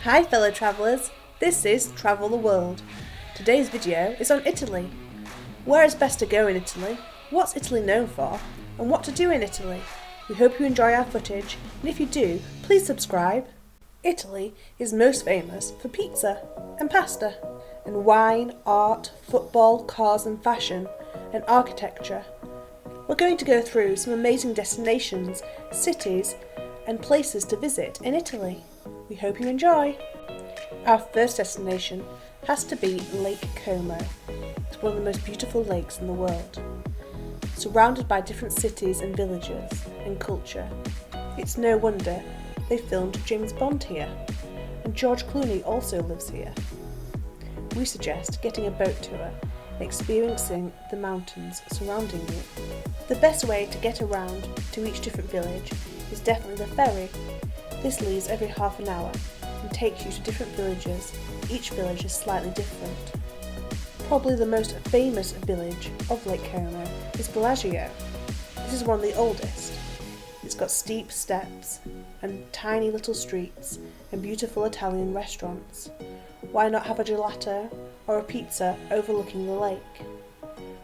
Hi fellow travellers, this is Travel the World. Today's video is on Italy. Where is best to go in Italy, what's Italy known for, and what to do in Italy. We hope you enjoy our footage, and if you do, please subscribe. Italy is most famous for pizza and pasta, and wine, art, football, cars and fashion, and architecture. We're going to go through some amazing destinations, cities, and places to visit in Italy. We hope you enjoy. Our first destination has to be Lake Como. It's one of the most beautiful lakes in the world. Surrounded by different cities and villages and culture, it's no wonder they filmed James Bond here, and George Clooney also lives here. We suggest getting a boat tour and experiencing the mountains surrounding you. The best way to get around to each different village is definitely the ferry. This leaves every half an hour and takes you to different villages. Each village is slightly different. Probably the most famous village of Lake Como is Bellagio. This is one of the oldest. It's got steep steps and tiny little streets and beautiful Italian restaurants. Why not have a gelato or a pizza overlooking the lake?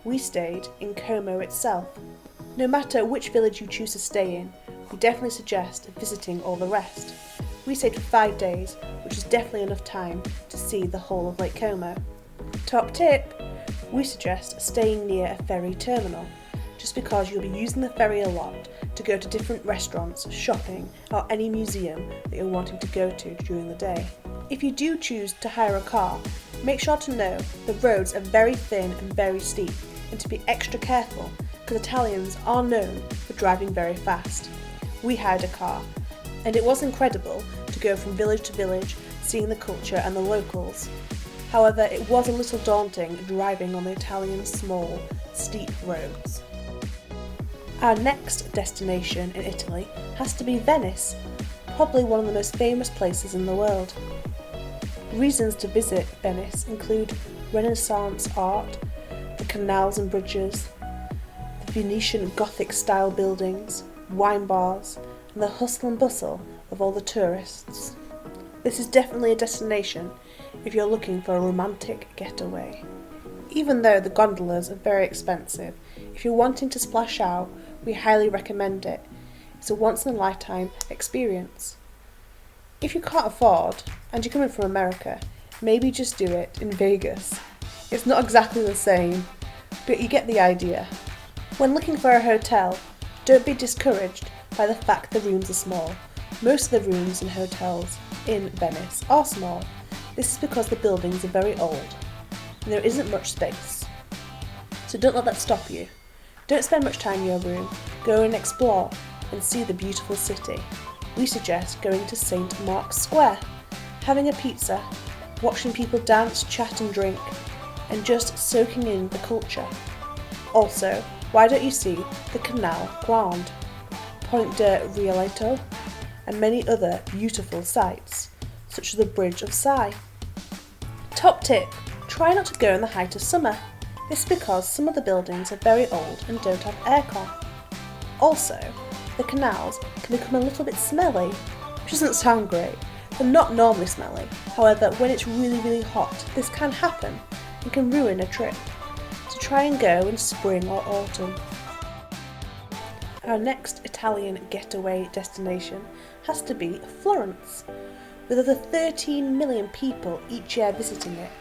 We stayed in Como itself. No matter which village you choose to stay in, we definitely suggest visiting all the rest. We stayed for 5 days, which is definitely enough time to see the whole of Lake Como. Top tip! We suggest staying near a ferry terminal, just because you'll be using the ferry a lot to go to different restaurants, shopping, or any museum that you're wanting to go to during the day. If you do choose to hire a car, make sure to know the roads are very thin and very steep, and to be extra careful because Italians are known for driving very fast. We hired a car, and it was incredible to go from village to village, seeing the culture and the locals. However, it was a little daunting driving on the Italian small, steep roads. Our next destination in Italy has to be Venice, probably one of the most famous places in the world. Reasons to visit Venice include Renaissance art, the canals and bridges, the Venetian Gothic style buildings, wine bars, and the hustle and bustle of all the tourists. This is definitely a destination if you're looking for a romantic getaway. Even though the gondolas are very expensive, if you're wanting to splash out, we highly recommend it. It's a once-in-a-lifetime experience. If you can't afford, and you're coming from America, maybe just do it in Vegas. It's not exactly the same, but you get the idea. When looking for a hotel, don't be discouraged by the fact the rooms are small. Most of the rooms in hotels in Venice are small. This is because the buildings are very old and there isn't much space. So don't let that stop you. Don't spend much time in your room. Go and explore and see the beautiful city. We suggest going to St. Mark's Square, having a pizza, watching people dance, chat and drink, and just soaking in the culture. Also, why don't you see the Canal Grande, Ponte di Rialto, and many other beautiful sights, such as the Bridge of Sighs. Top tip, try not to go in the height of summer. This is because some of the buildings are very old and don't have aircon. Also, the canals can become a little bit smelly, which doesn't sound great. They're not normally smelly, however when it's really hot this can happen and can ruin a trip. So try and go in spring or autumn. Our next Italian getaway destination has to be Florence. With over 13 million people each year visiting it,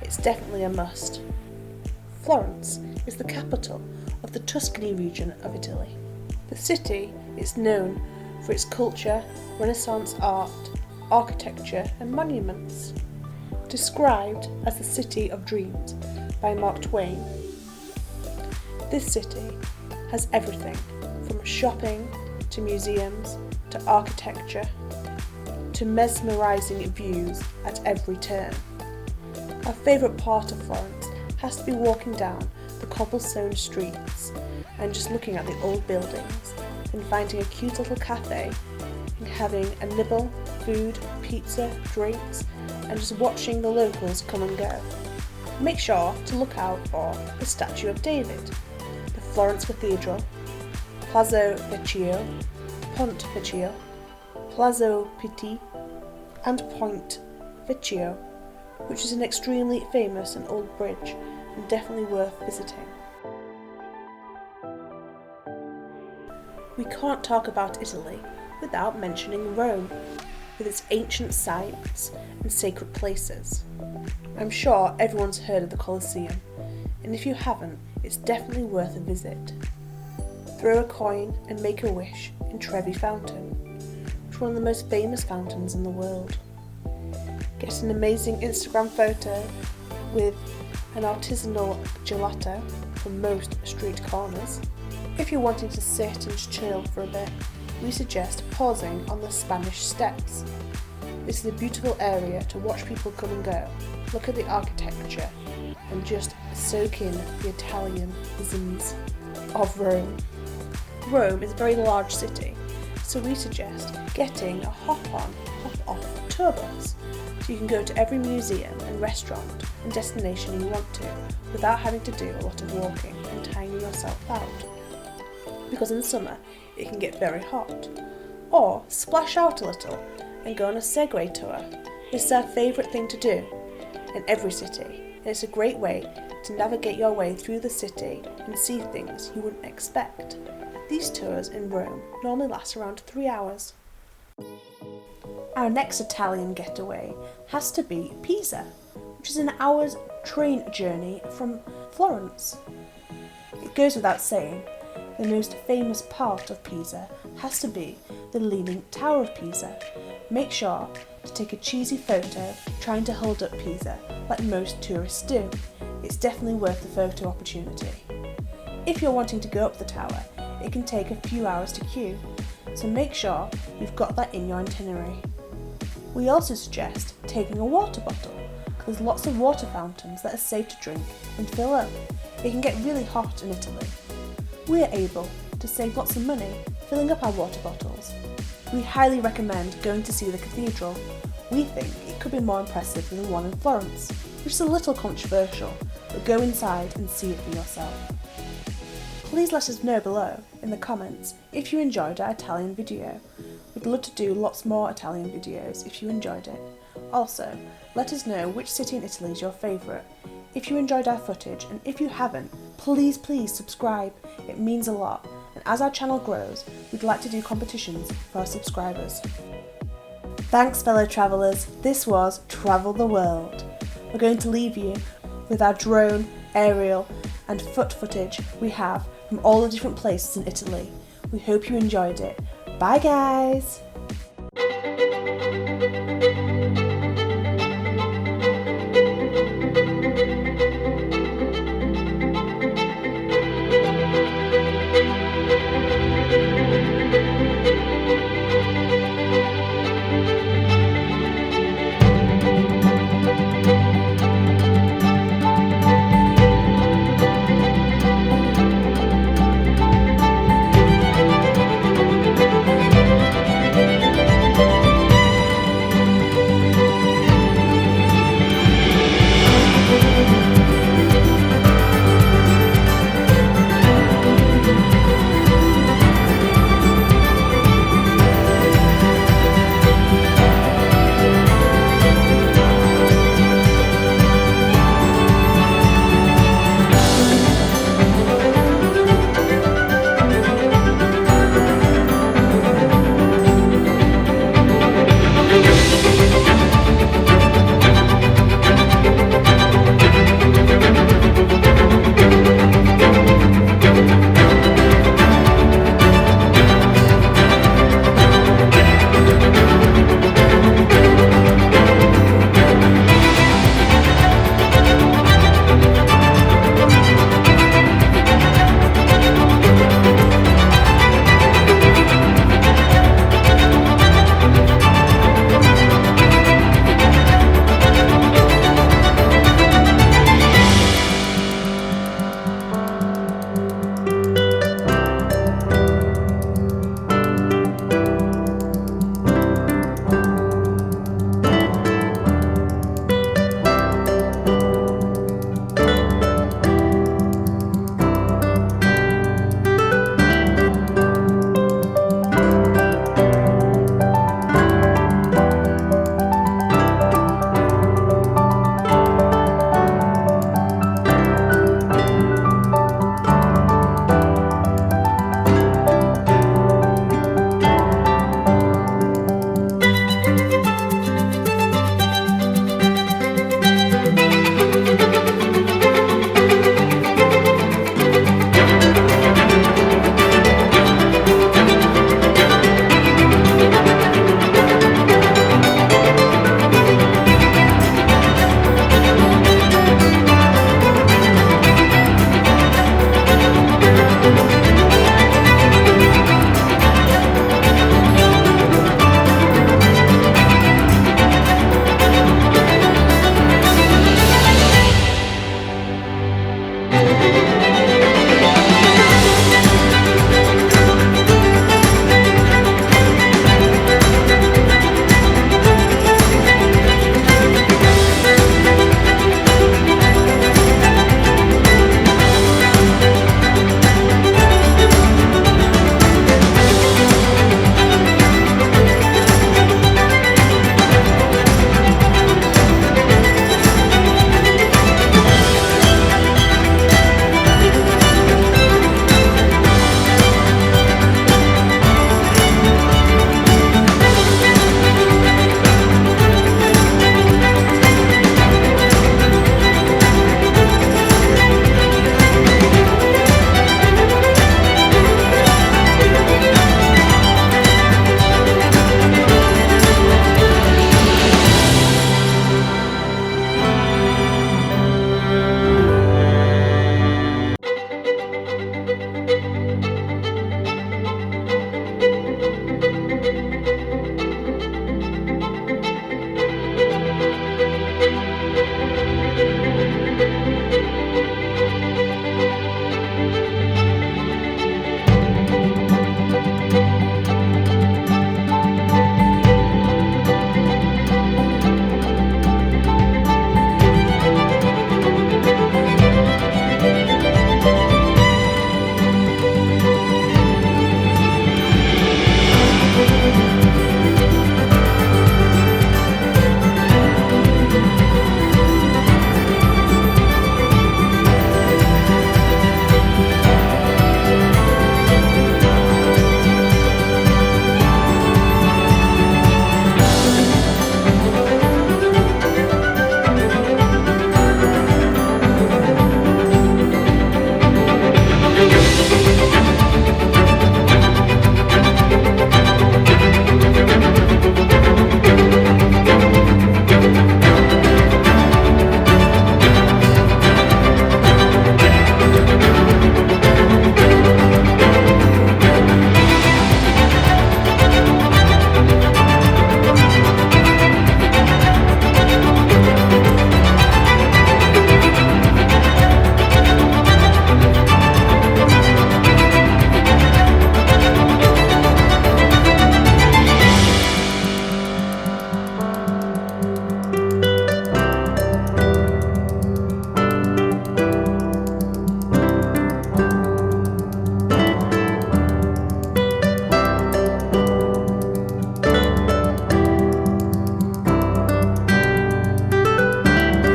it's definitely a must. Florence is the capital of the Tuscany region of Italy. The city is known for its culture, Renaissance art, architecture and monuments. Described as the City of Dreams by Mark Twain, this city has everything from shopping to museums to architecture to mesmerising views at every turn. Our favourite part of Florence has to be walking down the cobblestone streets and just looking at the old buildings and finding a cute little cafe and having a nibble, food, pizza, drinks and just watching the locals come and go. Make sure to look out for the Statue of David, the Florence Cathedral, Palazzo Vecchio, Ponte Vecchio, Palazzo Pitti, and Point Vecchio, which is an extremely famous and old bridge and definitely worth visiting. We can't talk about Italy without mentioning Rome, with its ancient sites and sacred places. I'm sure everyone's heard of the Colosseum, and if you haven't, it's definitely worth a visit. Throw a coin and make a wish in Trevi Fountain, which is one of the most famous fountains in the world. Get an amazing Instagram photo with an artisanal gelato from most street corners. If you're wanting to sit and chill for a bit, we suggest pausing on the Spanish Steps. This is a beautiful area to watch people come and go, look at the architecture, and just soak in the Italianisms of Rome. Rome is a very large city, so we suggest getting a hop-on, hop-off tour bus, so you can go to every museum and restaurant and destination you want to, without having to do a lot of walking and tiring yourself out. Because in summer, it can get very hot. Or splash out a little and go on a Segway tour. This is our favourite thing to do in every city, and it's a great way to navigate your way through the city and see things you wouldn't expect. These tours in Rome normally last around 3 hours. Our next Italian getaway has to be Pisa, which is an hour's train journey from Florence. It goes without saying, the most famous part of Pisa has to be the Leaning Tower of Pisa. Make sure to take a cheesy photo trying to hold up Pisa like most tourists do. It's definitely worth the photo opportunity. If you're wanting to go up the tower, it can take a few hours to queue, so make sure you've got that in your itinerary. We also suggest taking a water bottle, because there's lots of water fountains that are safe to drink and fill up. It can get really hot in Italy. We're able to save lots of money filling up our water bottles. We highly recommend going to see the cathedral. We think it could be more impressive than the one in Florence, which is a little controversial, but go inside and see it for yourself. Please let us know below in the comments if you enjoyed our Italian video. We'd love to do lots more Italian videos if you enjoyed it. Also, let us know which city in Italy is your favourite. If you enjoyed our footage, and if you haven't, please subscribe. It means a lot, and as our channel grows, we'd like to do competitions for our subscribers. Thanks fellow travellers, this was Travel the World. We're going to leave you with our drone, aerial and foot footage we have from all the different places in Italy. We hope you enjoyed it. Bye guys!